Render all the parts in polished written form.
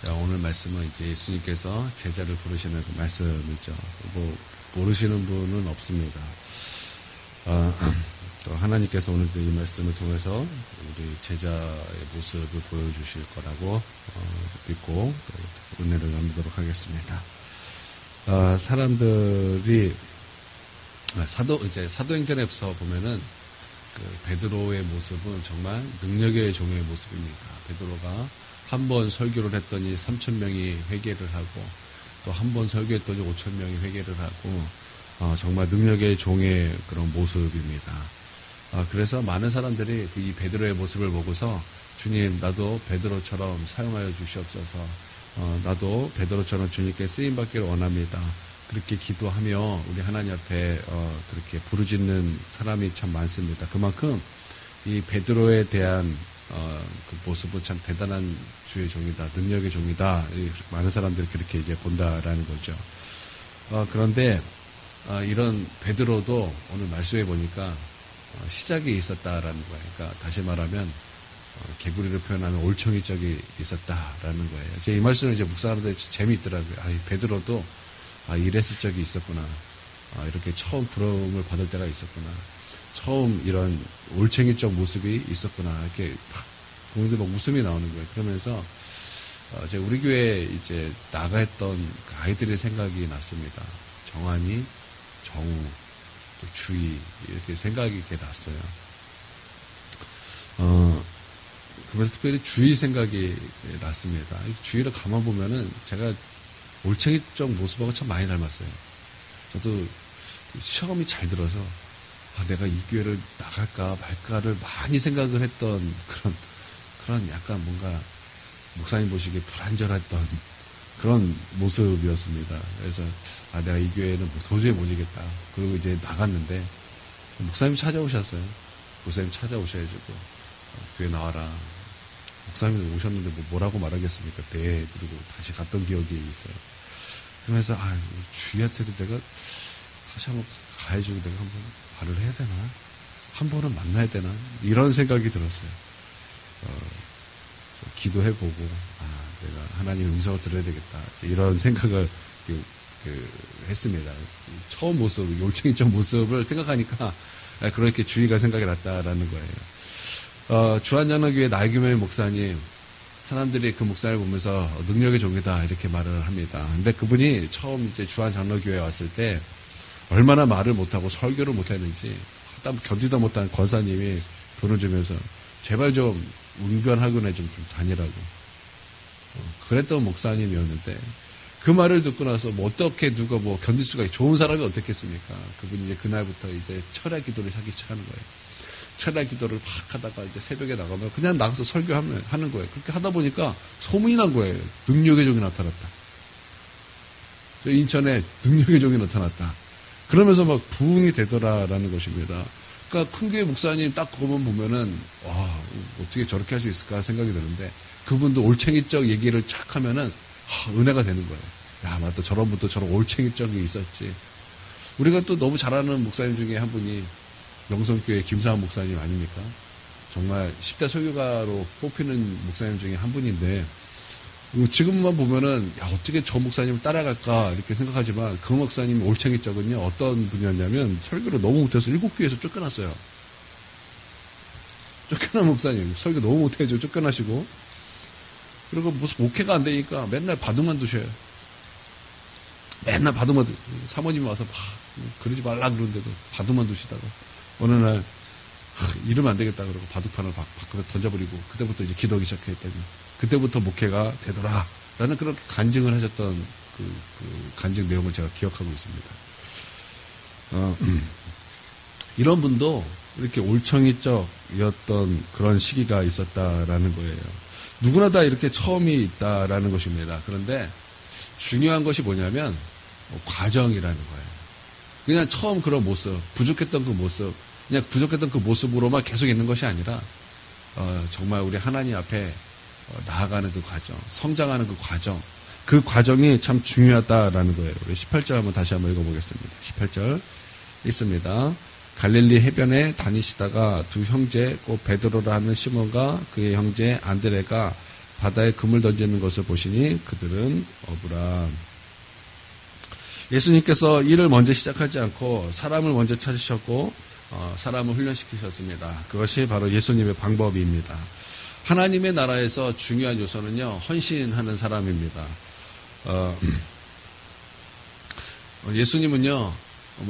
오늘 말씀은 이제 예수님께서 제자를 부르시는 그 말씀이죠. 모르시는 분은 없습니다. 또 하나님께서 오늘 이 말씀을 통해서 우리 제자의 모습을 보여주실 거라고 믿고 은혜를 나누도록 하겠습니다. 사람들이 사도행전에서 보면은 그 베드로의 모습은 정말 능력의 종의 모습입니다. 베드로가 한 번 설교를 했더니 3,000명이 회개를 하고 또 한 번 설교했더니 5,000명이 회개를 하고 정말 능력의 종의 그런 모습입니다. 그래서 많은 사람들이 이 베드로의 모습을 보고서 주님 나도 베드로처럼 사용하여 주시옵소서. 나도 베드로처럼 주님께 쓰임받기를 원합니다. 그렇게 기도하며 우리 하나님 앞에 그렇게 부르짖는 사람이 참 많습니다. 그만큼 이 베드로에 대한 그 모습은 참 대단한 주의 종이다, 능력의 종이다. 많은 사람들이 그렇게 이제 본다라는 거죠. 그런데 이런 베드로도 오늘 말씀해 보니까 시작이 있었다라는 거예요. 그러니까 다시 말하면 개구리를 표현하면 올챙이 적이 있었다라는 거예요. 제가 이 말씀을 이제 묵상하는데 재미있더라고요. 이 베드로도 이랬을 적이 있었구나. 이렇게 처음 부러움을 받을 때가 있었구나. 처음 이런 올챙이적 모습이 있었구나. 이렇게 보는데 막 웃음이 나오는 거예요. 그러면서 제가 우리 교회에 이제 나가했던 그 아이들의 생각이 났습니다. 정한이, 정우, 또 주희 이렇게 생각이 이렇게 났어요. 그래서 특별히 주희 생각이 났습니다. 주희를 가만 보면은 제가 올챙이적 모습하고 참 많이 닮았어요. 저도 시험이 잘 들어서 내가 이 교회를 나갈까 말까를 많이 생각을 했던 그런 약간 뭔가 목사님 보시기에 불안전했던 그런 모습이었습니다. 그래서 내가 이 교회는 도저히 못 이겠다. 그리고 이제 나갔는데 목사님 찾아오셨어요. 목사님 찾아오셔가지고 교회 나와라. 목사님이 오셨는데 뭐라고 말하겠습니까? 네. 그리고 다시 갔던 기억이 있어요. 그러면서 주희한테도 내가 다시 한번 가해주고 내가 한번 말을 해야 되나? 한 번은 만나야 되나? 이런 생각이 들었어요. 기도해보고 내가 하나님의 음성을 들어야 되겠다. 이런 생각을 했습니다. 처음 모습, 올챙이적 모습을 생각하니까 그렇게 주의가 생각이 났다라는 거예요. 주한장로교회 나이규명 목사님, 사람들이 그 목사를 보면서 능력의 종이다 이렇게 말을 합니다. 근데 그분이 처음 이제 주한장로교회에 왔을 때 얼마나 말을 못하고 설교를 못했는지 견디다 못한 권사님이 돈을 주면서 제발 좀 운변학원에 좀 다니라고 그랬던 목사님이었는데 그 말을 듣고 나서 어떻게 누가 견딜 수가 있어요. 좋은 사람이 어떻겠습니까? 그분이 이제 그날부터 이제 철야 기도를 하기 시작하는 거예요. 철야 기도를 막 하다가 이제 새벽에 나가면 그냥 나가서 설교하는 거예요. 그렇게 하다 보니까 소문이 난 거예요. 능력의 종이 나타났다. 저 인천에 능력의 종이 나타났다. 그러면서 막 부흥이 되더라라는 것입니다. 그러니까 큰 교회 목사님 딱 그거만 보면은 어떻게 저렇게 할 수 있을까 생각이 드는데 그분도 올챙이적 얘기를 쫙 하면은 은혜가 되는 거예요. 야, 맞다. 저런 분도 저런 올챙이적이 있었지. 우리가 또 너무 잘하는 목사님 중에 한 분이 명성교회 김사한 목사님 아닙니까? 정말 10대 설교가로 뽑히는 목사님 중에 한 분인데 지금만 보면은 어떻게 저 목사님을 따라갈까 이렇게 생각하지만 그 목사님 올챙이적은요 어떤 분이었냐면 설교를 너무 못해서 7교회에서 쫓겨났어요. 쫓겨난 목사님 설교 너무 못해서 쫓겨나시고 그리고 무슨 목회가 안 되니까 맨날 바둑만 두셔요. 맨날 바둑만 사모님이 와서 막 그러지 말라 그러는데도 바둑만 두시다가 어느 날 이러면 안 되겠다 그러고 바둑판을 밖으로 던져버리고 그때부터 이제 기도하기 시작했더니 그때부터 목회가 되더라 라는 그런 간증을 하셨던 그 간증 내용을 제가 기억하고 있습니다. 이런 분도 이렇게 올챙이적이었던 그런 시기가 있었다라는 거예요. 누구나 다 이렇게 처음이 있다라는 것입니다. 그런데 중요한 것이 뭐냐면 과정이라는 거예요. 그냥 처음 그런 모습, 부족했던 그 모습, 그냥 부족했던 그 모습으로만 계속 있는 것이 아니라 정말 우리 하나님 앞에 나아가는 그 과정, 성장하는 그 과정이 참 중요하다라는 거예요. 우리 18절 한번 다시 한번 읽어보겠습니다. 18절 있습니다. 갈릴리 해변에 다니시다가 두 형제 곧 베드로라 하는 시몬과 그의 형제 안드레가 바다에 금을 던지는 것을 보시니 그들은 어부라. 예수님께서 일을 먼저 시작하지 않고 사람을 먼저 찾으셨고 사람을 훈련시키셨습니다. 그것이 바로 예수님의 방법입니다. 하나님의 나라에서 중요한 요소는요, 헌신하는 사람입니다. 예수님은요,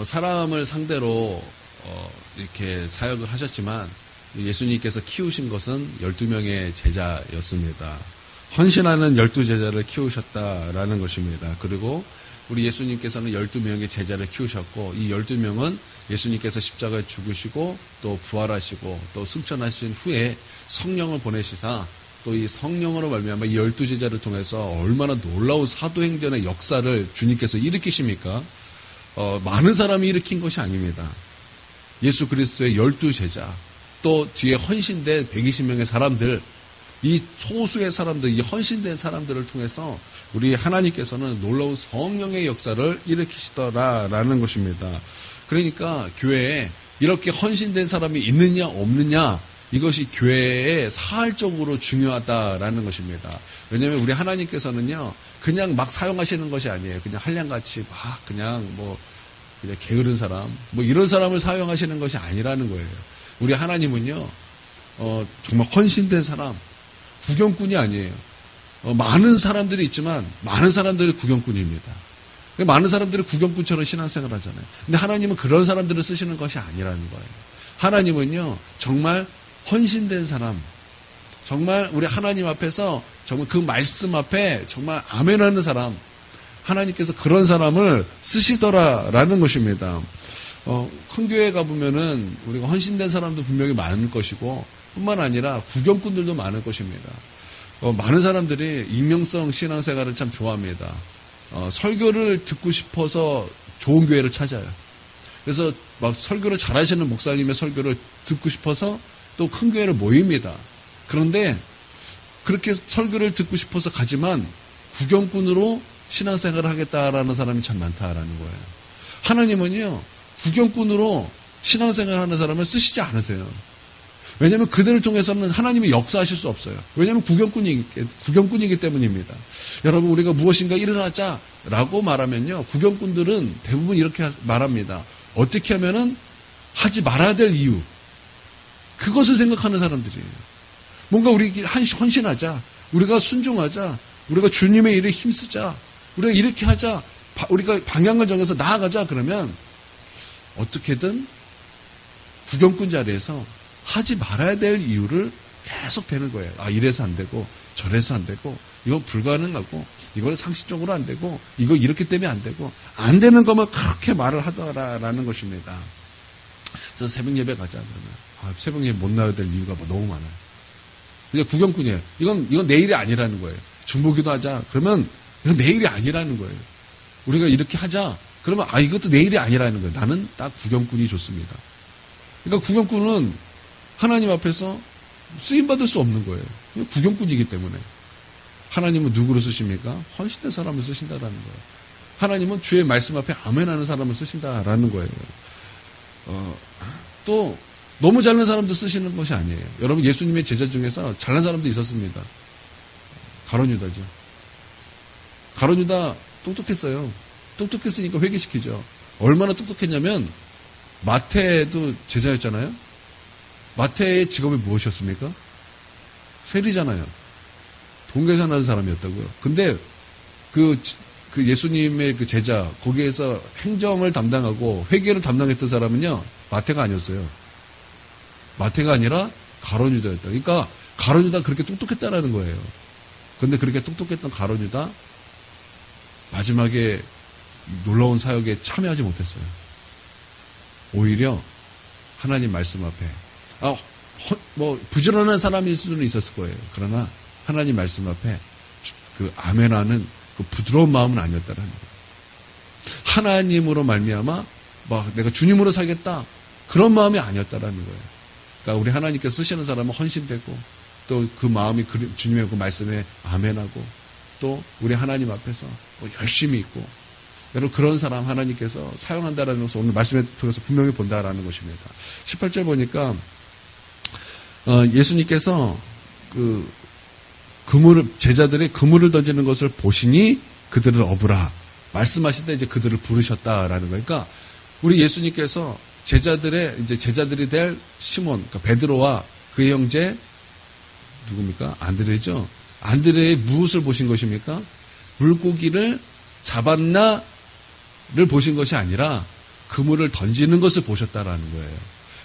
사람을 상대로 이렇게 사역을 하셨지만 예수님께서 키우신 것은 12명의 제자였습니다. 헌신하는 12제자를 키우셨다라는 것입니다. 그리고 우리 예수님께서는 12명의 제자를 키우셨고 이 12명은 예수님께서 십자가에 죽으시고 또 부활하시고 또 승천하신 후에 성령을 보내시사 또 이 성령으로 말미암아 이 12제자를 통해서 얼마나 놀라운 사도행전의 역사를 주님께서 일으키십니까? 많은 사람이 일으킨 것이 아닙니다. 예수 그리스도의 12제자 또 뒤에 헌신된 120명의 사람들, 이 소수의 사람들, 이 헌신된 사람들을 통해서 우리 하나님께서는 놀라운 성령의 역사를 일으키시더라라는 것입니다. 그러니까 교회에 이렇게 헌신된 사람이 있느냐 없느냐, 이것이 교회에 사활적으로 중요하다라는 것입니다. 왜냐하면 우리 하나님께서는요, 그냥 막 사용하시는 것이 아니에요. 그냥 한량같이 막 그냥 게으른 사람, 이런 사람을 사용하시는 것이 아니라는 거예요. 우리 하나님은요, 정말 헌신된 사람, 구경꾼이 아니에요. 많은 사람들이 있지만 많은 사람들이 구경꾼입니다. 많은 사람들이 구경꾼처럼 신앙생활 하잖아요. 근데 하나님은 그런 사람들을 쓰시는 것이 아니라는 거예요. 하나님은요, 정말 헌신된 사람, 정말 우리 하나님 앞에서 정말 그 말씀 앞에 정말 아멘하는 사람, 하나님께서 그런 사람을 쓰시더라라는 것입니다. 큰 교회 가보면은 우리가 헌신된 사람도 분명히 많을 것이고 뿐만 아니라 구경꾼들도 많을 것입니다. 많은 사람들이 익명성 신앙생활을 참 좋아합니다. 설교를 듣고 싶어서 좋은 교회를 찾아요. 그래서 막 설교를 잘하시는 목사님의 설교를 듣고 싶어서 또 큰 교회를 모입니다. 그런데 그렇게 설교를 듣고 싶어서 가지만 구경꾼으로 신앙생활을 하겠다라는 사람이 참 많다라는 거예요. 하나님은요, 구경꾼으로 신앙생활하는 사람을 쓰시지 않으세요. 왜냐하면 그들을 통해서는 하나님이 역사하실 수 없어요. 왜냐하면 구경꾼이기 때문입니다. 여러분, 우리가 무엇인가 일어나자라고 말하면요, 구경꾼들은 대부분 이렇게 말합니다. 어떻게 하면은 하지 말아야 될 이유, 그것을 생각하는 사람들이에요. 뭔가 우리 헌신하자, 우리가 순종하자, 우리가 주님의 일에 힘쓰자, 우리가 이렇게 하자, 우리가 방향을 정해서 나아가자, 그러면 어떻게든 구경꾼 자리에서 하지 말아야 될 이유를 계속 대는 거예요. 이래서 안 되고 저래서 안 되고 이거 불가능하고 이거는 상식적으로 안 되고 이거 이렇게 때문에 안 되고 안 되는 것만 그렇게 말을 하더라라는 것입니다. 그래서 새벽 예배 가자 그러면 새벽 예배 못 나와야 될 이유가 너무 많아요. 이게 구경꾼이에요. 이건 내 일이 아니라는 거예요. 중보기도 하자 그러면 이건 내 일이 아니라는 거예요. 우리가 이렇게 하자 그러면 이것도 내 일이 아니라는 거예요. 나는 딱 구경꾼이 좋습니다. 그러니까 구경꾼은 하나님 앞에서 쓰임받을 수 없는 거예요. 구경꾼이기 때문에. 하나님은 누구를 쓰십니까? 헌신된 사람을 쓰신다라는 거예요. 하나님은 주의 말씀 앞에 아멘하는 사람을 쓰신다라는 거예요. 또 너무 잘난 사람도 쓰시는 것이 아니에요. 여러분, 예수님의 제자 중에서 잘난 사람도 있었습니다. 가룟 유다죠. 가룟 유다 똑똑했어요. 똑똑했으니까 회개시키죠. 얼마나 똑똑했냐면 마태도 제자였잖아요. 마태의 직업이 무엇이었습니까? 세리잖아요. 돈 계산하는 사람이었다고요. 근데 그 예수님의 그 제자, 거기에서 행정을 담당하고 회계를 담당했던 사람은요, 마태가 아니었어요. 마태가 아니라 가룟 유다였다. 그러니까 가룟 유다 그렇게 똑똑했다라는 거예요. 근데 그렇게 똑똑했던 가룟 유다 마지막에 놀라운 사역에 참여하지 못했어요. 오히려 하나님 말씀 앞에 부지런한 사람일 수는 있었을 거예요. 그러나 하나님 말씀 앞에 그 아멘하는 그 부드러운 마음은 아니었다라는 거예요. 하나님으로 말미암아 내가 주님으로 살겠다 그런 마음이 아니었다라는 거예요. 그러니까 우리 하나님께서 쓰시는 사람은 헌신되고 또 그 마음이 주님의 그 말씀에 아멘하고 또 우리 하나님 앞에서 열심히 있고 여러분 그런 사람 하나님께서 사용한다라는 것을 오늘 말씀에 통해서 분명히 본다라는 것입니다. 18절 보니까 예수님께서 제자들이 그물을 던지는 것을 보시니 그들을 업으라. 말씀하실 때 이제 그들을 부르셨다라는 거예요. 그러니까 우리 예수님께서 제자들이 될 시몬, 그러니까 베드로와 그의 형제, 누굽니까? 안드레죠? 안드레의 무엇을 보신 것입니까? 물고기를 잡았나를 보신 것이 아니라 그물을 던지는 것을 보셨다라는 거예요.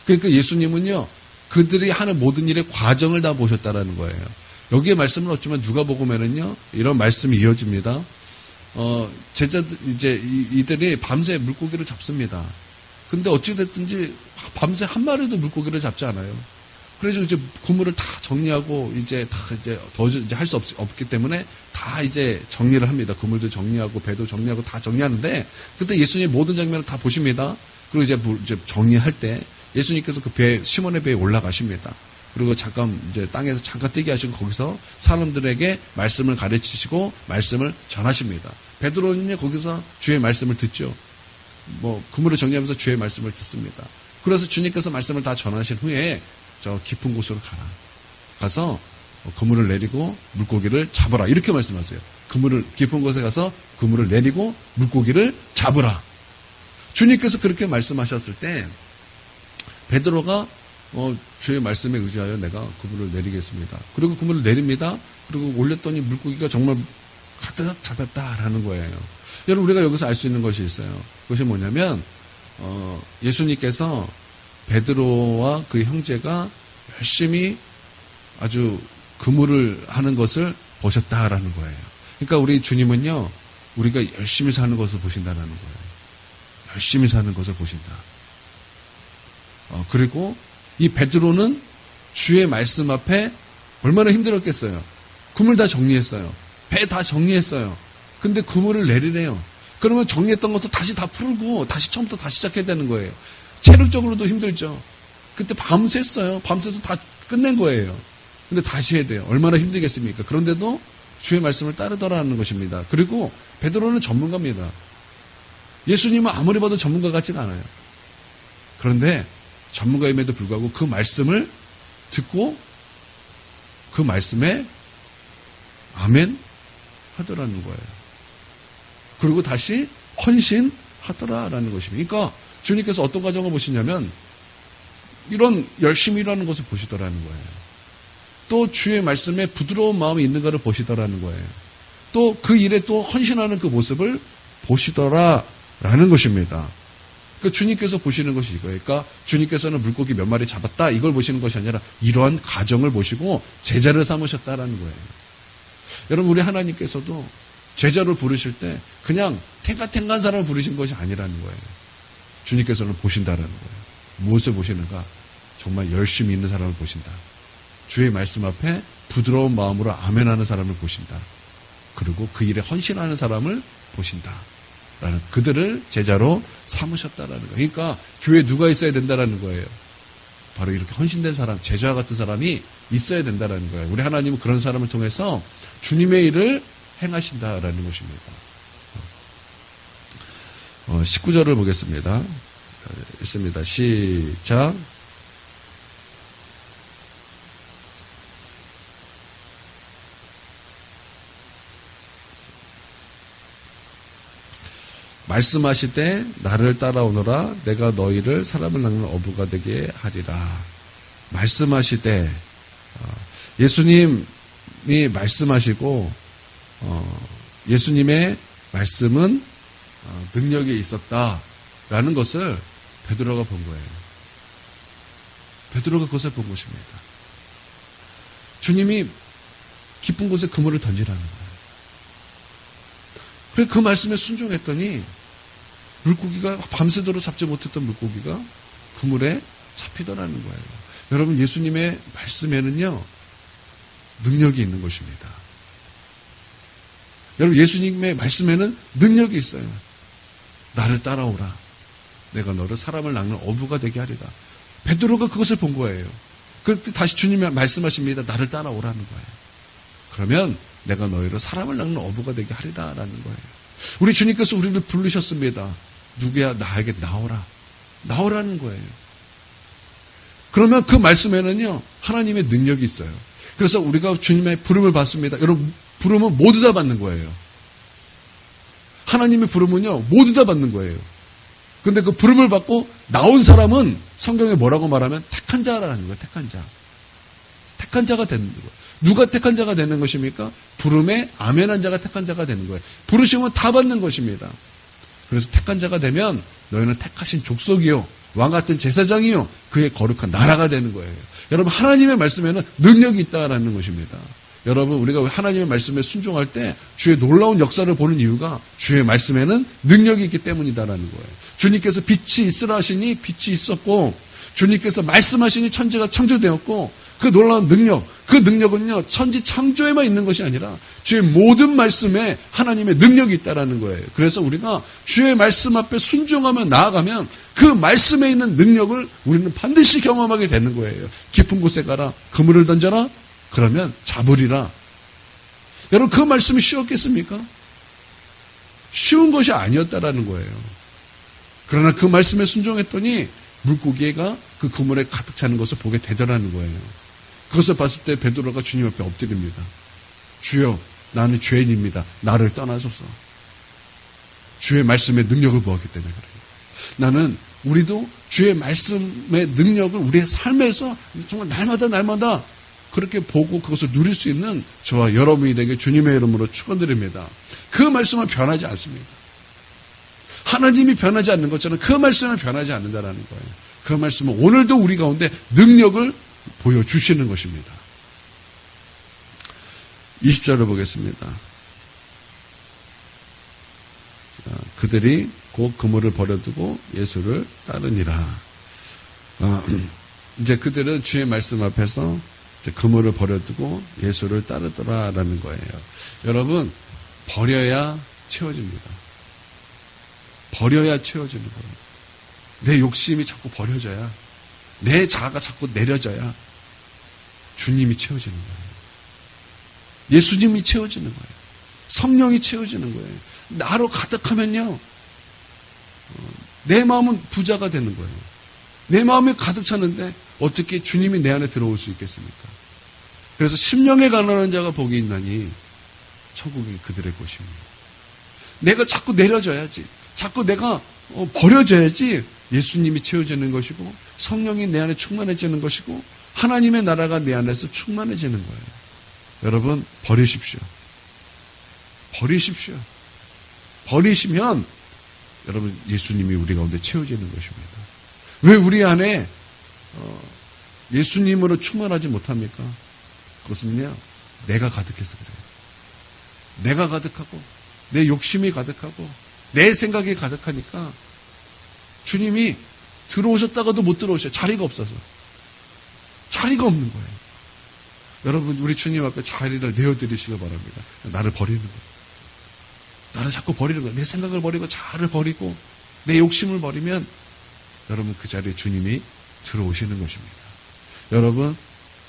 그러니까 예수님은요, 그들이 하는 모든 일의 과정을 다 보셨다라는 거예요. 여기에 말씀을 어쩌면 누가복음에는요, 이런 말씀이 이어집니다. 이들이 밤새 물고기를 잡습니다. 근데 어찌됐든지 밤새 한 마리도 물고기를 잡지 않아요. 그래서 이제 그물을 다 정리하고 더 할 수 없기 때문에 다 이제 정리를 합니다. 그물도 정리하고 배도 정리하고 다 정리하는데 그때 예수님 모든 장면을 다 보십니다. 그리고 이제 정리할 때 예수님께서 시몬의 배에 올라가십니다. 그리고 이제 땅에서 잠깐 뛰게 하시고 거기서 사람들에게 말씀을 가르치시고 말씀을 전하십니다. 베드로는요, 거기서 주의 말씀을 듣죠. 그물을 정리하면서 주의 말씀을 듣습니다. 그래서 주님께서 말씀을 다 전하신 후에 저 깊은 곳으로 가서 그물을 내리고 물고기를 잡으라. 이렇게 말씀하세요. 깊은 곳에 가서 그물을 내리고 물고기를 잡으라. 주님께서 그렇게 말씀하셨을 때 베드로가 주의 말씀에 의지하여 내가 그물을 내리겠습니다. 그리고 그물을 내립니다. 그리고 올렸더니 물고기가 정말 가득 잡혔다라는 거예요. 여러분, 우리가 여기서 알 수 있는 것이 있어요. 그것이 뭐냐면 예수님께서 베드로와 그 형제가 열심히 아주 그물을 하는 것을 보셨다라는 거예요. 그러니까 우리 주님은요, 우리가 열심히 사는 것을 보신다라는 거예요. 열심히 사는 것을 보신다. 그리고 이 베드로는 주의 말씀 앞에 얼마나 힘들었겠어요. 그물 다 정리했어요. 배 다 정리했어요. 근데 그물을 내리래요. 그러면 정리했던 것도 다시 다 풀고 다시 처음부터 다시 시작해야 되는 거예요. 체력적으로도 힘들죠. 그때 밤샜어요. 밤새서 다 끝낸 거예요. 근데 다시 해야 돼요. 얼마나 힘들겠습니까? 그런데도 주의 말씀을 따르더라는 것입니다. 그리고 베드로는 전문가입니다. 예수님은 아무리 봐도 전문가 같지가 않아요. 그런데 전문가임에도 불구하고 그 말씀을 듣고 그 말씀에 아멘 하더라는 거예요. 그리고 다시 헌신하더라라는 것입니다. 그러니까 주님께서 어떤 과정을 보시냐면 이런 열심히 일하는 것을 보시더라는 거예요. 또 주의 말씀에 부드러운 마음이 있는가를 보시더라는 거예요. 또 그 일에 또 헌신하는 그 모습을 보시더라라는 것입니다. 그러니까 주님께서 보시는 것이 이거예요. 그러니까 주님께서는 물고기 몇 마리 잡았다 이걸 보시는 것이 아니라 이러한 과정을 보시고 제자를 삼으셨다라는 거예요. 여러분, 우리 하나님께서도 제자를 부르실 때 그냥 탱가탱가한 사람을 부르신 것이 아니라는 거예요. 주님께서는 보신다라는 거예요. 무엇을 보시는가? 정말 열심히 있는 사람을 보신다. 주의 말씀 앞에 부드러운 마음으로 아멘하는 사람을 보신다. 그리고 그 일에 헌신하는 사람을 보신다. 라는 그들을 제자로 삼으셨다라는 거예요. 그러니까 교회에 누가 있어야 된다라는 거예요. 바로 이렇게 헌신된 사람, 제자와 같은 사람이 있어야 된다라는 거예요. 우리 하나님은 그런 사람을 통해서 주님의 일을 행하신다라는 것입니다. 19절을 보겠습니다. 있습니다. 시작. 말씀하시되 나를 따라오너라 내가 너희를 사람을 낚는 어부가 되게 하리라. 말씀하시되 예수님이 말씀하시고 예수님의 말씀은 능력이 있었다라는 것을 베드로가 본 거예요. 베드로가 그것을 본 것입니다. 주님이 깊은 곳에 그물을 던지라는 거예요. 그래서 그 말씀에 순종했더니 물고기가 밤새도록 잡지 못했던 물고기가 그물에 잡히더라는 거예요. 여러분, 예수님의 말씀에는요 능력이 있는 것입니다. 여러분, 예수님의 말씀에는 능력이 있어요. 나를 따라오라. 내가 너를 사람을 낚는 어부가 되게 하리라. 베드로가 그것을 본 거예요. 그때 다시 주님이 말씀하십니다. 나를 따라오라는 거예요. 그러면 내가 너희를 사람을 낚는 어부가 되게 하리라라는 거예요. 우리 주님께서 우리를 부르셨습니다. 누구야? 나에게 나오라. 나오라는 거예요. 그러면 그 말씀에는요 하나님의 능력이 있어요. 그래서 우리가 주님의 부름을 받습니다. 여러분, 부름은 모두 다 받는 거예요. 하나님의 부름은요, 모두 다 받는 거예요. 근데 그 부름을 받고 나온 사람은 성경에 뭐라고 말하면 택한 자라는 거예요. 택한 자. 택한 자가 되는 거예요. 누가 택한 자가 되는 것입니까? 부름에 아멘한 자가 택한 자가 되는 거예요. 부르심은 다 받는 것입니다. 그래서 택한 자가 되면 너희는 택하신 족속이요, 왕같은 제사장이요, 그의 거룩한 나라가 되는 거예요. 여러분, 하나님의 말씀에는 능력이 있다라는 것입니다. 여러분, 우리가 하나님의 말씀에 순종할 때 주의 놀라운 역사를 보는 이유가 주의 말씀에는 능력이 있기 때문이다라는 거예요. 주님께서 빛이 있으라 하시니 빛이 있었고, 주님께서 말씀하시니 천지가 창조되었고, 그 놀라운 능력, 그 능력은요, 천지 창조에만 있는 것이 아니라 주의 모든 말씀에 하나님의 능력이 있다라는 거예요. 그래서 우리가 주의 말씀 앞에 순종하며 나아가면 그 말씀에 있는 능력을 우리는 반드시 경험하게 되는 거예요. 깊은 곳에 가라, 그물을 던져라, 그러면 잡으리라. 여러분, 그 말씀이 쉬웠겠습니까? 쉬운 것이 아니었다라는 거예요. 그러나 그 말씀에 순종했더니 물고기가 그 그물에 가득 차는 것을 보게 되더라는 거예요. 그것을 봤을 때 베드로가 주님 앞에 엎드립니다. 주여, 나는 죄인입니다. 나를 떠나소서. 주의 말씀의 능력을 보았기 때문에 그래요. 우리도 주의 말씀의 능력을 우리의 삶에서 정말 날마다 그렇게 보고 그것을 누릴 수 있는 저와 여러분이 되게 주님의 이름으로 축원드립니다. 그 말씀은 변하지 않습니다. 하나님이 변하지 않는 것처럼 그 말씀은 변하지 않는다라는 거예요. 그 말씀은 오늘도 우리 가운데 능력을 보여주시는 것입니다. 20절을 보겠습니다. 그들이 곧 그물을 버려두고 예수를 따르니라. 이제 그들은 주의 말씀 앞에서 그물을 버려두고 예수를 따르더라라는 거예요. 여러분, 버려야 채워집니다. 버려야 채워지는 거예요. 내 욕심이 자꾸 버려져야, 내 자아가 자꾸 내려져야 주님이 채워지는 거예요. 예수님이 채워지는 거예요. 성령이 채워지는 거예요. 나로 가득하면요, 내 마음은 부자가 되는 거예요. 내 마음이 가득 찼는데 어떻게 주님이 내 안에 들어올 수 있겠습니까? 그래서 심령에 가난한 자가 복이 있나니 천국이 그들의 곳입니다. 내가 자꾸 내려져야지, 자꾸 내가 버려져야지 예수님이 채워지는 것이고, 성령이 내 안에 충만해지는 것이고, 하나님의 나라가 내 안에서 충만해지는 거예요. 여러분, 버리십시오. 버리십시오. 버리시면 여러분, 예수님이 우리 가운데 채워지는 것입니다. 왜 우리 안에 예수님으로 충만하지 못합니까? 그것은요, 내가 가득해서 그래요. 내가 가득하고 내 욕심이 가득하고 내 생각이 가득하니까 주님이 들어오셨다가도 못 들어오셔요. 자리가 없어서. 자리가 없는 거예요. 여러분, 우리 주님 앞에 자리를 내어드리시기 바랍니다. 나를 버리는 거예요. 나를 자꾸 버리는 거예요. 내 생각을 버리고 자아를 버리고 내 욕심을 버리면 여러분, 그 자리에 주님이 들어오시는 것입니다. 여러분,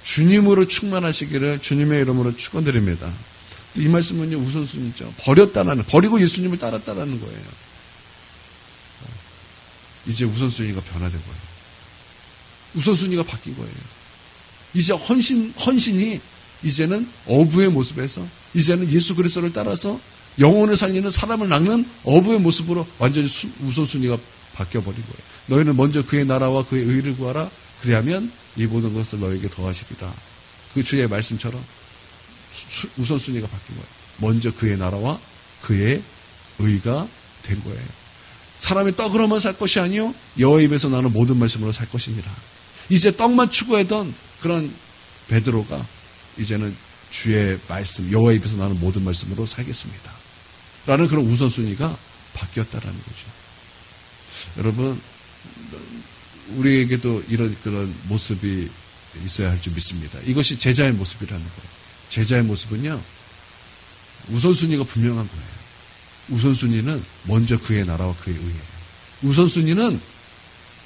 주님으로 충만하시기를 주님의 이름으로 축원드립니다. 이 말씀은요, 우선순위죠. 버리고 예수님을 따랐다라는 거예요. 이제 우선순위가 변화된 거예요. 우선순위가 바뀐 거예요. 이제 헌신이 이제는 어부의 모습에서, 이제는 예수 그리스도를 따라서 영혼을 살리는, 사람을 낚는 어부의 모습으로 완전히 우선순위가 바뀌어버린 거예요. 너희는 먼저 그의 나라와 그의 의를 구하라. 그리하면 이 모든 것을 너에게 더하시리라. 그 주의 말씀처럼 우선순위가 바뀐 거예요. 먼저 그의 나라와 그의 의가 된 거예요. 사람이 떡으로만 살 것이 아니요 여호와의 입에서 나는 모든 말씀으로 살 것이니라. 이제 떡만 추구하던 그런 베드로가 이제는 주의 말씀, 여호와의 입에서 나는 모든 말씀으로 살겠습니다. 라는 그런 우선순위가 바뀌었다라는 거죠. 여러분, 우리에게도 이런 그런 모습이 있어야 할 줄 믿습니다. 이것이 제자의 모습이라는 거예요. 제자의 모습은요, 우선순위가 분명한 거예요. 우선순위는 먼저 그의 나라와 그의 의예요. 우선순위는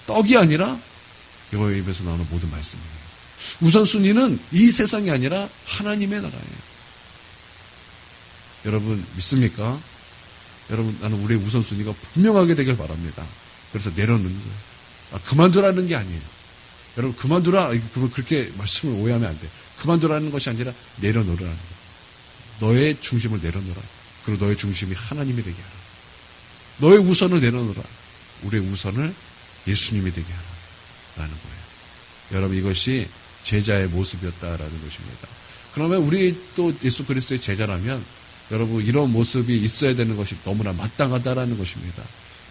떡이 아니라 여호와의 입에서 나오는 모든 말씀이에요. 우선순위는 이 세상이 아니라 하나님의 나라예요. 여러분, 믿습니까? 여러분, 나는 우리의 우선순위가 분명하게 되길 바랍니다. 그래서 내려놓는 거예요. 그만두라는 게 아니에요. 여러분, 그만두라, 그러면 그렇게 말씀을 오해하면 안 돼. 그만두라는 것이 아니라 내려놓으라는 거예요. 너의 중심을 내려놓으라. 그리고 너의 중심이 하나님이 되게 하라. 너의 우선을 내려놓으라. 우리의 우선을 예수님이 되게 하라라는 거예요. 여러분, 이것이 제자의 모습이었다라는 것입니다. 그러면 우리 또 예수 그리스도의 제자라면 여러분, 이런 모습이 있어야 되는 것이 너무나 마땅하다라는 것입니다.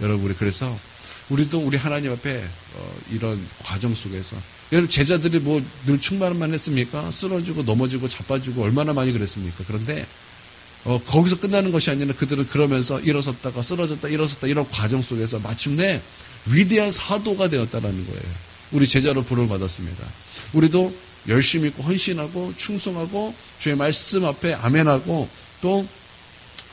여러분, 그래서 우리도 우리 하나님 앞에 이런 과정 속에서, 여러분, 제자들이 뭐 늘 충만만 했습니까? 쓰러지고 넘어지고 자빠지고 얼마나 많이 그랬습니까? 그런데 거기서 끝나는 것이 아니라 그들은 그러면서 일어섰다가 쓰러졌다 일어섰다 이런 과정 속에서 마침내 위대한 사도가 되었다라는 거예요. 우리 제자로 부름을 받았습니다. 우리도 열심히 있고 헌신하고 충성하고 주의 말씀 앞에 아멘하고 또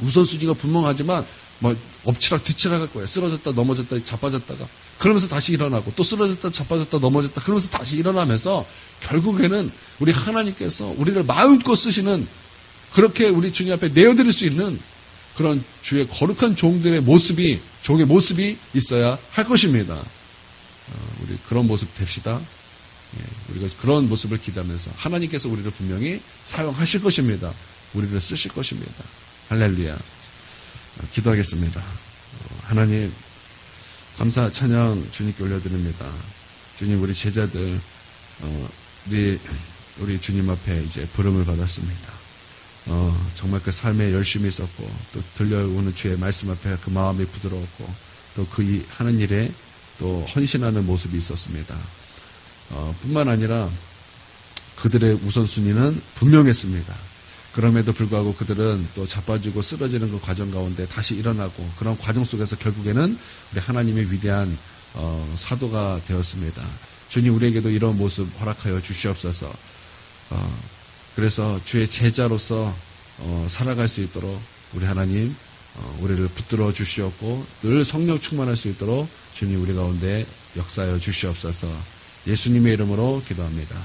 우선순위가 분명하지만 뭐 엎치락 뒤치락 할 거예요. 쓰러졌다 넘어졌다 자빠졌다가 그러면서 다시 일어나고 또 쓰러졌다 자빠졌다 넘어졌다 그러면서 다시 일어나면서 결국에는 우리 하나님께서 우리를 마음껏 쓰시는, 그렇게 우리 주님 앞에 내어드릴 수 있는 그런 주의 거룩한 종들의 모습이, 종의 모습이 있어야 할 것입니다. 우리 그런 모습 됩시다. 우리가 그런 모습을 기대하면서 하나님께서 우리를 분명히 사용하실 것입니다. 우리를 쓰실 것입니다. 할렐루야. 기도하겠습니다. 하나님, 감사 찬양 주님께 올려드립니다. 주님, 우리 제자들 우리 주님 앞에 이제 부름을 받았습니다. 정말 그 삶에 열심히 있었고 또 들려오는 주의 말씀 앞에 그 마음이 부드러웠고 또 그 하는 일에 또 헌신하는 모습이 있었습니다. 뿐만 아니라 그들의 우선순위는 분명했습니다. 그럼에도 불구하고 그들은 또 자빠지고 쓰러지는 그 과정 가운데 다시 일어나고 그런 과정 속에서 결국에는 우리 하나님의 위대한 사도가 되었습니다. 주님, 우리에게도 이런 모습 허락하여 주시옵소서. 그래서 주의 제자로서 살아갈 수 있도록 우리 하나님 우리를 붙들어 주시옵고 늘 성령 충만할 수 있도록 주님 우리 가운데 역사하여 주시옵소서. 예수님의 이름으로 기도합니다.